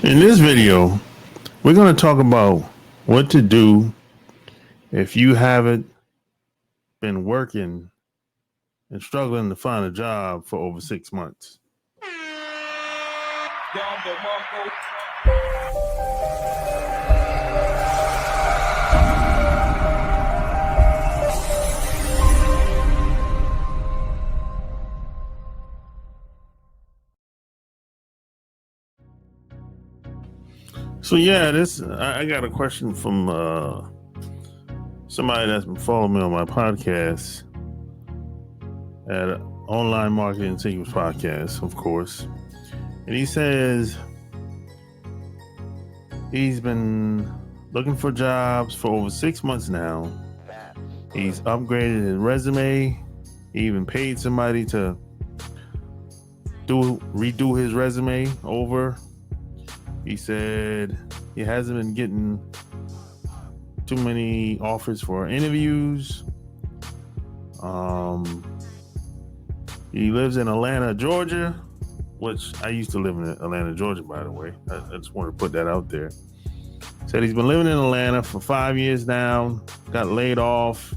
In this video, we're going to talk about what to do if you haven't been working and struggling to find a job for over 6 months. So yeah, I got a question from somebody that's been following me on my podcast at Online Marketing Secrets Podcast, of course. And he says he's been looking for jobs for over 6 months now. He's upgraded his resume. He even paid somebody to redo his resume over. He said he hasn't been getting too many offers for interviews. He lives in Atlanta, Georgia, which I used to live in Atlanta, Georgia, by the way. I just wanted to put that out there. Said he's been living in Atlanta for 5 years now, got laid off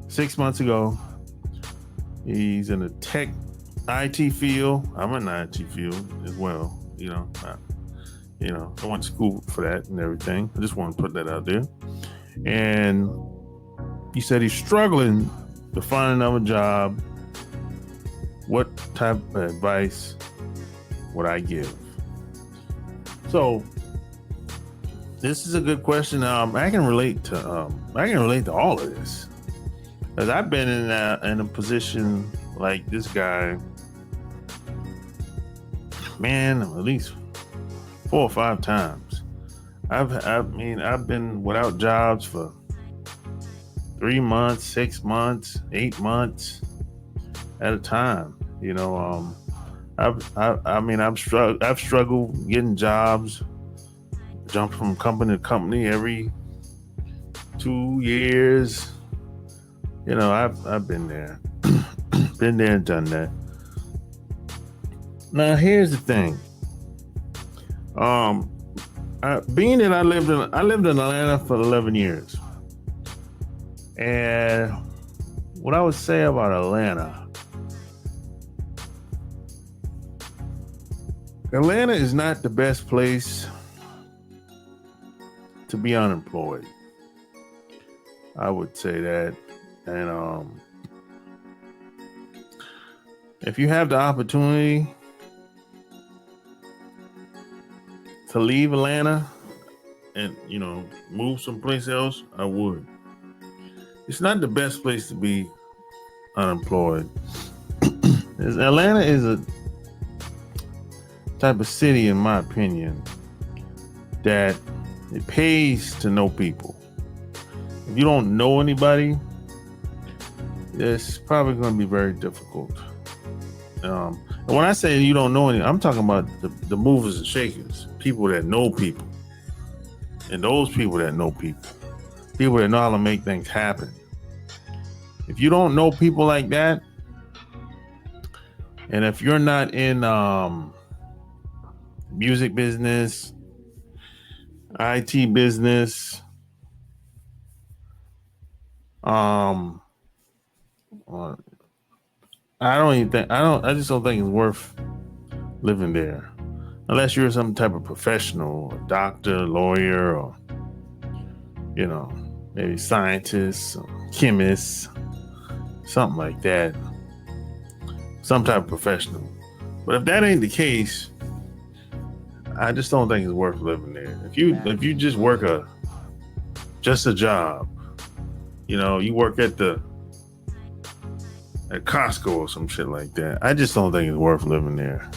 6 months ago. He's in the tech IT field. I'm in the IT field as well. I went to school for that and everything. I just want to put that out there. And he said he's struggling to find another job. What type of advice would I give? So this is a good question. I can relate to all of this, because I've been in a position like this guy, man, at least 4 or 5 times. I've been without jobs for 3 months, 6 months, 8 months at a time. I've struggled getting jobs, jump from company to company every 2 years. I've been there. Been there and done that. Now here's the thing. Being that I lived in Atlanta for 11 years, and what I would say about Atlanta is not the best place to be unemployed. I would say that, and if you have the opportunity to leave Atlanta and, move someplace else, I would. It's not the best place to be unemployed. Atlanta is a type of city, in my opinion, that it pays to know people. If you don't know anybody, it's probably going to be very difficult. And when I say you don't know any, I'm talking about the movers and shakers, people that know people, and those people that know people that know how to make things happen. If you don't know people like that, and if you're not in music business, IT business, I just don't think it's worth living there. Unless you're some type of professional, a doctor, lawyer, or, maybe scientist, or chemist, something like that. Some type of professional. But if that ain't the case, I just don't think it's worth living there. If you just work just a job, you work at Costco or some shit like that, I just don't think it's worth living there,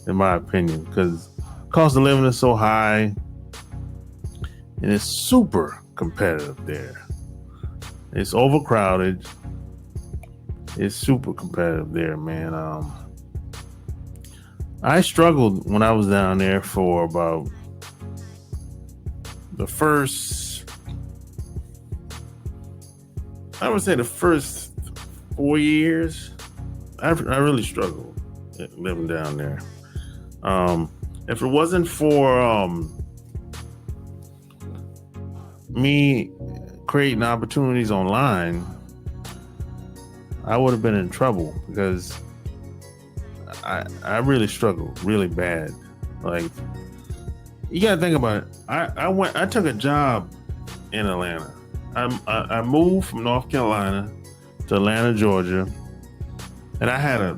in my opinion, because cost of living is so high and it's super competitive there. It's overcrowded. It's super competitive there, man. I struggled when I was down there for about the first 4 years. I really struggled. living down there. If it wasn't for me creating opportunities online, I would have been in trouble because I really struggled really bad. Like, you gotta think about it. I took a job in Atlanta. I moved from North Carolina to Atlanta, Georgia, and I had a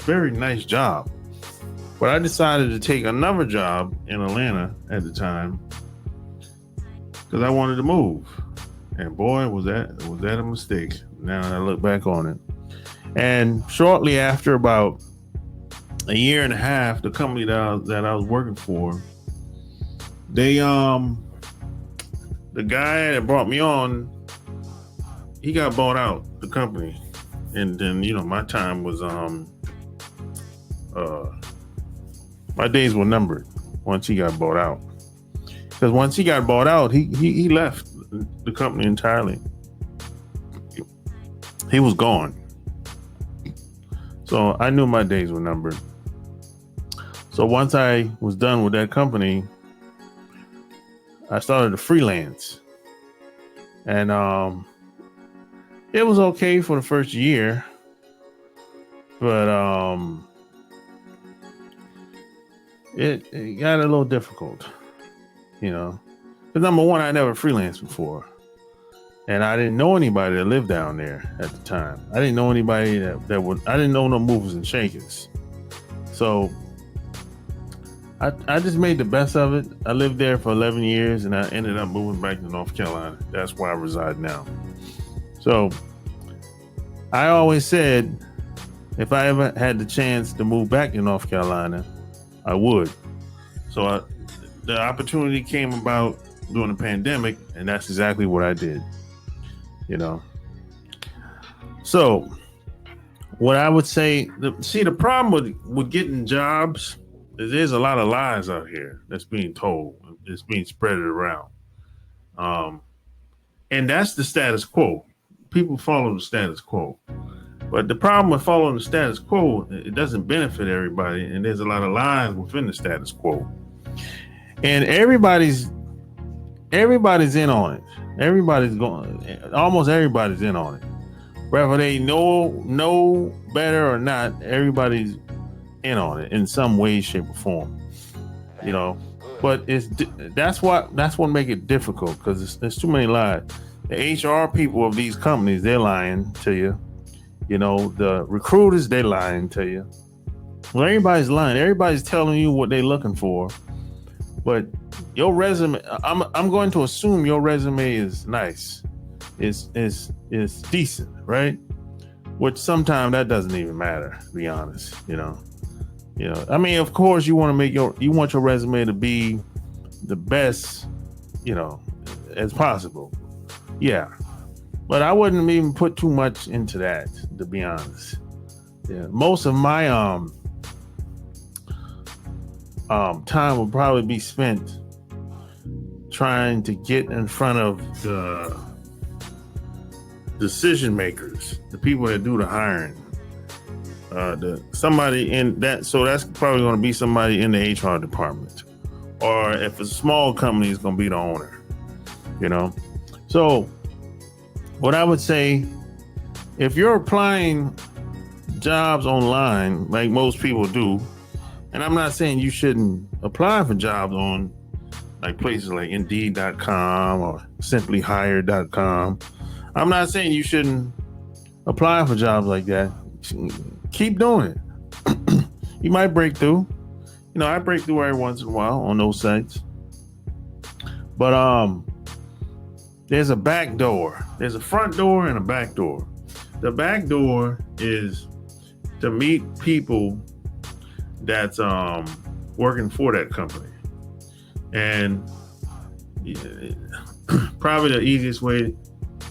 very nice job. But I decided to take another job in Atlanta at the time because I wanted to move. And boy, was that a mistake. Now that I look back on it. And shortly after, about a year and a half, the company that I was working for, they the guy that brought me on, he got bought out, the company. And then, my time was my days were numbered once he got bought out. Because once he got bought out, he left the company entirely. He was gone. So I knew my days were numbered. So once I was done with that company, I started to freelance. And it was okay for the first year. But it got a little difficult, because number one, I never freelanced before, and I didn't know anybody that lived down there at the time. I didn't know anybody that would. I didn't know no movers and shakers, so I just made the best of it. I lived there for 11 years, and I ended up moving back to North Carolina. That's where I reside now. So I always said, if I ever had the chance to move back to North Carolina, I would. So the opportunity came about during the pandemic, and that's exactly what I did. So what I would say, the problem with getting jobs is there's a lot of lies out here that's being told. It's being spread around. And that's the status quo. People follow the status quo. But the problem with following the status quo, it doesn't benefit everybody, and there's a lot of lies within the status quo. And everybody's in on it. Almost everybody's in on it. Whether they know better or not, everybody's in on it in some way, shape, or form. But that's what make it difficult, because there's too many lies. The HR people of these companies, they're lying to you. The recruiters, they lying to you. Well, everybody's lying. Everybody's telling you what they're looking for. But your resume, I'm going to assume your resume is nice. Is decent, right? Which sometimes that doesn't even matter, to be honest. I mean, of course you want your resume to be the best, as possible. Yeah. But I wouldn't even put too much into that, to be honest. Yeah, most of my time will probably be spent trying to get in front of the decision makers, the people that do the hiring. Somebody in that, so that's probably going to be somebody in the HR department, or if it's a small company, it's going to be the owner. So what I would say, if you're applying jobs online, like most people do, and I'm not saying you shouldn't apply for jobs on like places like Indeed.com or SimplyHire.com. I'm not saying you shouldn't apply for jobs like that. Keep doing it. You might break through. I break through every once in a while on those sites. But there's a back door. There's a front door and a back door. The back door is to meet people that's working for that company. And probably the easiest way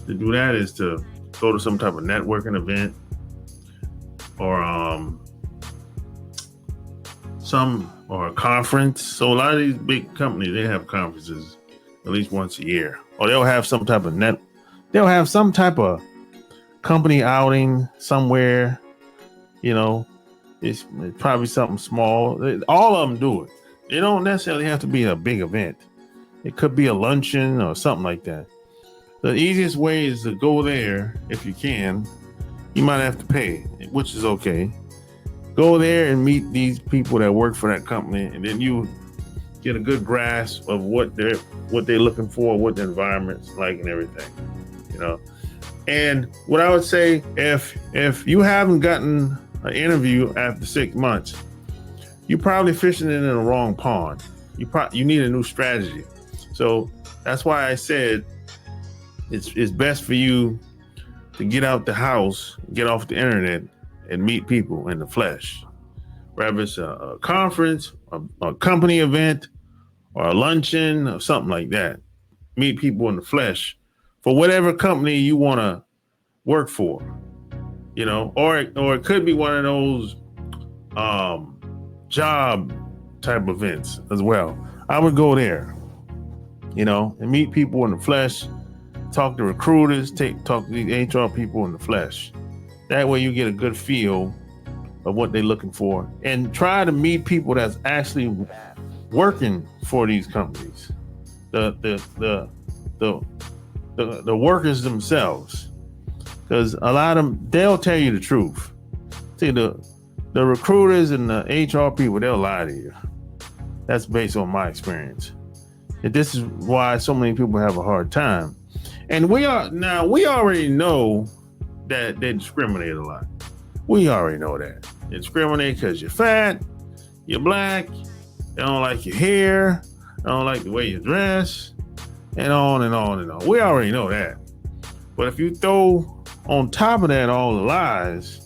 to do that is to go to some type of networking event, or a conference. So a lot of these big companies, they have conferences at least once a year, or they'll have some type of company outing somewhere, You know, it's probably something small. All of them do it. It don't necessarily have to be a big event. It could be a luncheon or something like that. The easiest way is to go there if you can. You might have to pay, which is okay. Go there and meet these people that work for that company, and then you get a good grasp of what they're looking for, what the environment's like, and everything. You know. And what I would say, if you haven't gotten an interview after 6 months, you're probably fishing in the wrong pond. You need a new strategy. So that's why I said it's best for you to get out the house, get off the internet, and meet people in the flesh. Whether it's a conference, a company event, or a luncheon, or something like that. Meet people in the flesh for whatever company you want to work for, you know, or it could be one of those job type events as well. I would go there, you know, and meet people in the flesh, talk to recruiters, talk to these HR people in the flesh. That way you get a good feel of what they're looking for, and try to meet people that's actually working for these companies, the workers themselves, because a lot of them, they'll tell you the truth. See, the recruiters and the HR people, they'll lie to you. That's based on my experience. And this is why so many people have a hard time. And we already know that they discriminate a lot. We already know that. They discriminate because you're fat, you're black, they don't like your hair, they don't like the way you dress, and on and on and on. We already know that. But if you throw on top of that all the lies,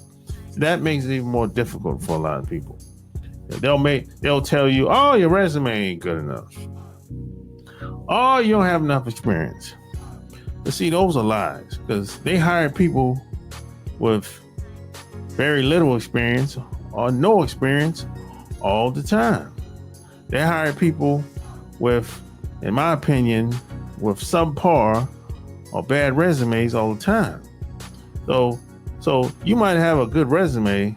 that makes it even more difficult for a lot of people. They'll tell you, oh, your resume ain't good enough. Oh, you don't have enough experience. But see, those are lies, because they hire people with very little experience or no experience all the time. They hire people with, in my opinion, with subpar or bad resumes all the time. So you might have a good resume,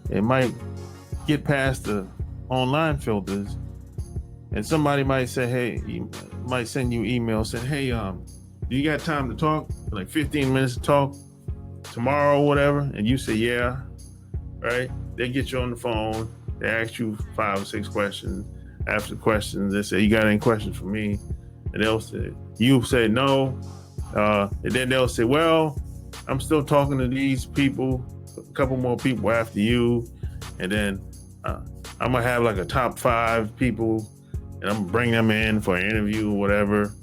it might get past the online filters, and somebody might say, hey, might send you email saying, hey, do you got time to talk? Like 15 minutes to talk tomorrow or whatever? And you say, yeah, right? They get you on the phone, they ask you 5 or 6 questions. After the questions, they say, you got any questions for me? And you say no. And then they'll say, well, I'm still talking to these people, a couple more people after you. And then I'm gonna have like a top 5 people, and I'm gonna bring them in for an interview or whatever.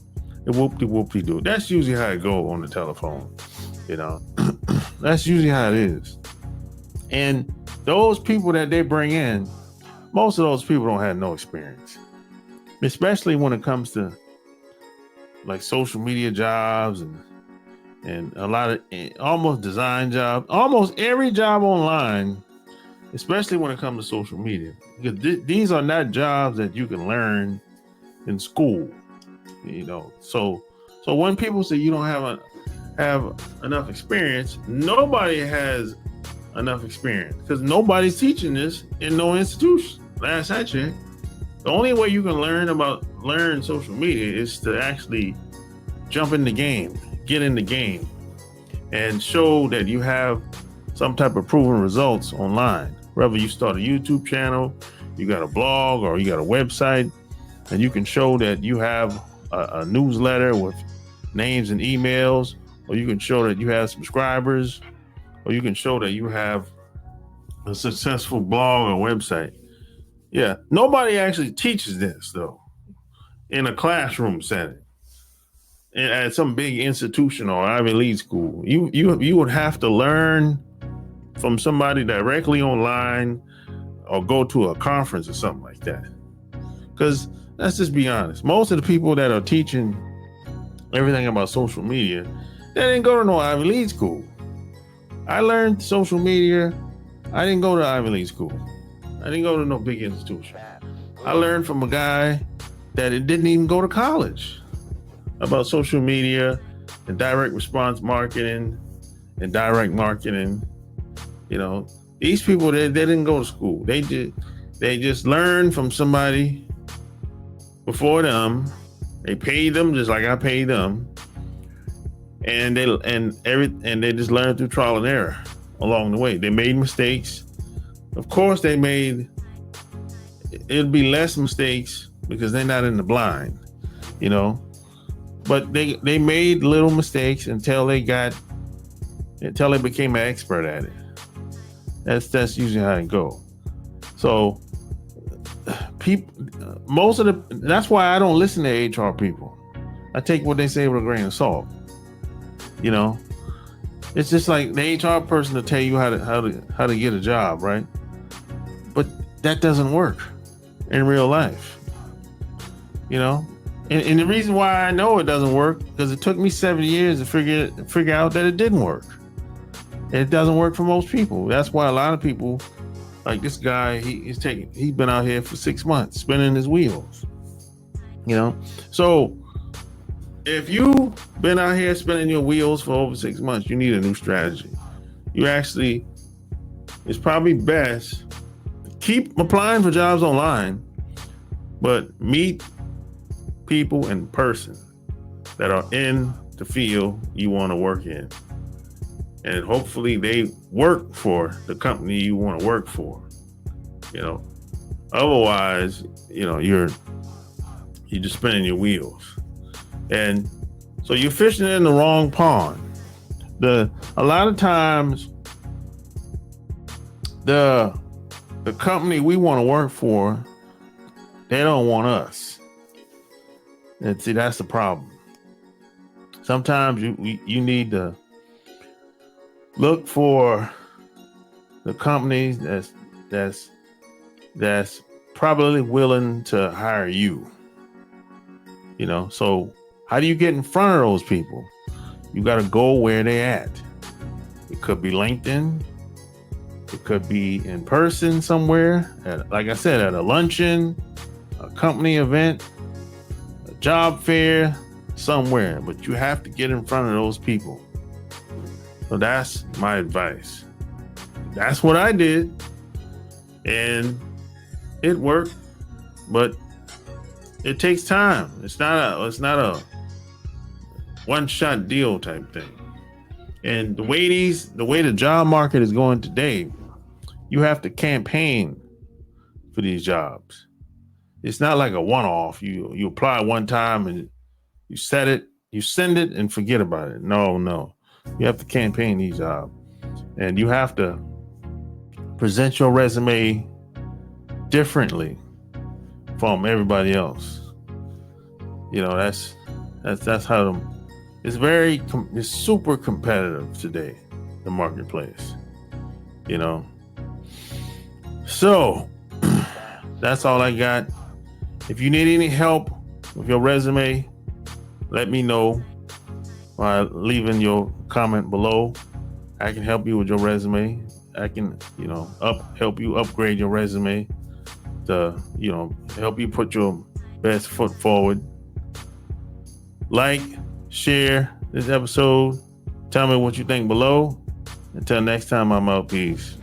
And whoop-de-whoop-de-doo. That's usually how it goes on the telephone, you know. That's usually how it is. And those people that they bring in, most of those people don't have no experience, especially when it comes to like social media jobs and a lot of almost design jobs, almost every job online, especially when it comes to social media, because these are not jobs that you can learn in school, you know. So when people say you don't have enough experience, nobody has enough experience, because nobody's teaching this in no institution. Last I checked, the only way you can learn social media is to actually jump in the game, get in the game, and show that you have some type of proven results online. Whether you start a YouTube channel, you got a blog, or you got a website, and you can show that you have a newsletter with names and emails, or you can show that you have subscribers, or you can show that you have a successful blog or website. Yeah, nobody actually teaches this though in a classroom setting at some big institution or Ivy League school. You would have to learn from somebody directly online, or go to a conference or something like that. Because let's just be honest, most of the people that are teaching everything about social media, they didn't go to no Ivy League school. I learned social media. I didn't go to Ivy League school. I didn't go to no big institution. I learned from a guy that didn't even go to college about social media and direct response marketing and direct marketing. You know, These people, they didn't go to school. They just learned from somebody before them. They paid them just like I paid them, and they just learned through trial and error along the way. They made mistakes. Of course, it'd be less mistakes because they're not in the blind, you know. But they made little mistakes until they became an expert at it. That's usually how it goes. So that's why I don't listen to HR people. I take what they say with a grain of salt. You know, it's just like the HR person to tell you how to get a job, right? But that doesn't work in real life. You know, and the reason why I know it doesn't work because it took me 7 years to figure out that it didn't work. It doesn't work for most people. That's why a lot of people, like this guy, he's been out here for 6 months spinning his wheels. You know, so if you've been out here spinning your wheels for over 6 months, you need a new strategy. It's probably best to keep applying for jobs online, but meet people in person that are in the field you want to work in. And hopefully they work for the company you want to work for. You know, otherwise, you know, you're just spinning your wheels. And so you're fishing in the wrong pond. A lot of times the company we want to work for, they don't want us. And see, that's the problem. Sometimes you need to look for the companies that's probably willing to hire you. You know, so how do you get in front of those people? You got to go where they at. It could be LinkedIn. It could be in person somewhere. Like I said, at a luncheon, a company event, a job fair, somewhere. But you have to get in front of those people. So that's my advice. That's what I did. And it worked. But it takes time. It's not a one-shot deal type thing. And the way the job market is going today, you have to campaign for these jobs. It's not like a one-off. You apply one time and you send it and forget about it. No. You have to campaign these jobs. And you have to present your resume differently from everybody else. You know, that's how it's super competitive today, the marketplace, you know. So that's all I got. If you need any help with your resume, let me know by leaving your comment below. I can help you with your resume. I can, you know, help you upgrade your resume to, you know, help you put your best foot forward. Like, share this episode. Tell me what you think below. Until next time, I'm out. Peace.